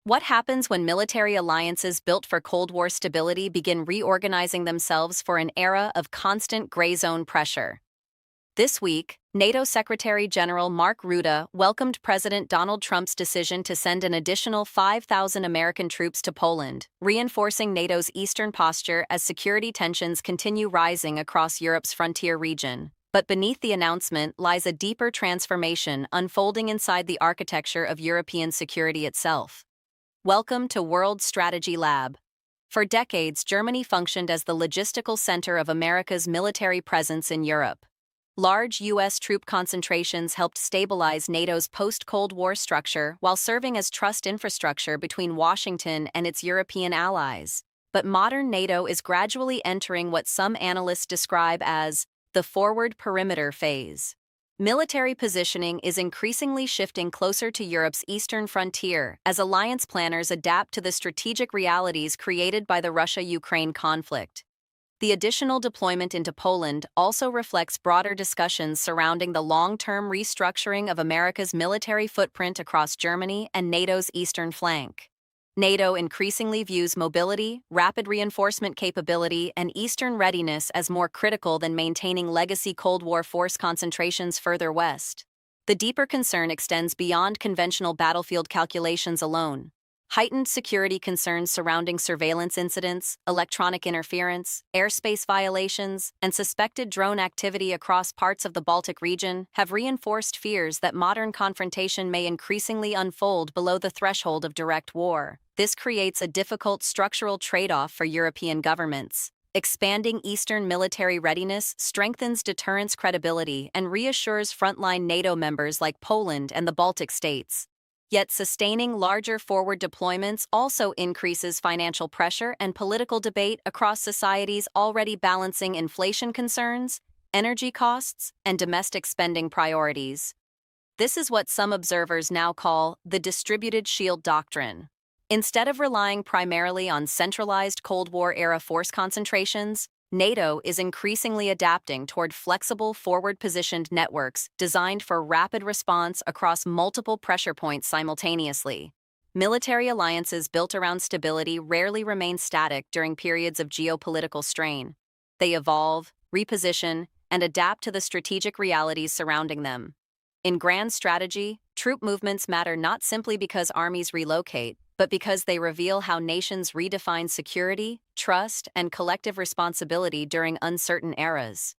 What happens when military alliances built for Cold War stability begin reorganizing themselves for an era of constant gray zone pressure? This week, NATO Secretary General Mark Rutte welcomed President Donald Trump's decision to send an additional 5,000 American troops to Poland, reinforcing NATO's eastern posture as security tensions continue rising across Europe's frontier region. But beneath the announcement lies a deeper transformation unfolding inside the architecture of European security itself. Welcome to World Strategy Lab. For decades, Germany functioned as the logistical center of America's military presence in Europe. Large U.S. troop concentrations helped stabilize NATO's post-Cold War structure while serving as trust infrastructure between Washington and its European allies. But modern NATO is gradually entering what some analysts describe as the forward perimeter phase. Military positioning is increasingly shifting closer to Europe's eastern frontier as alliance planners adapt to the strategic realities created by the Russia-Ukraine conflict. The additional deployment into Poland also reflects broader discussions surrounding the long-term restructuring of America's military footprint across Germany and NATO's eastern flank. NATO increasingly views mobility, rapid reinforcement capability, and eastern readiness as more critical than maintaining legacy Cold War force concentrations further west. The deeper concern extends beyond conventional battlefield calculations alone. Heightened security concerns surrounding surveillance incidents, electronic interference, airspace violations, and suspected drone activity across parts of the Baltic region have reinforced fears that modern confrontation may increasingly unfold below the threshold of direct war. This creates a difficult structural trade-off for European governments. Expanding Eastern military readiness strengthens deterrence credibility and reassures frontline NATO members like Poland and the Baltic states. Yet sustaining larger forward deployments also increases financial pressure and political debate across societies already balancing inflation concerns, energy costs, and domestic spending priorities. This is what some observers now call the distributed shield doctrine. Instead of relying primarily on centralized Cold War-era force concentrations, NATO is increasingly adapting toward flexible forward-positioned networks designed for rapid response across multiple pressure points simultaneously. Military alliances built around stability rarely remain static during periods of geopolitical strain. They evolve, reposition, and adapt to the strategic realities surrounding them. In grand strategy, troop movements matter not simply because armies relocate, but because they reveal how nations redefine security, trust, and collective responsibility during uncertain eras.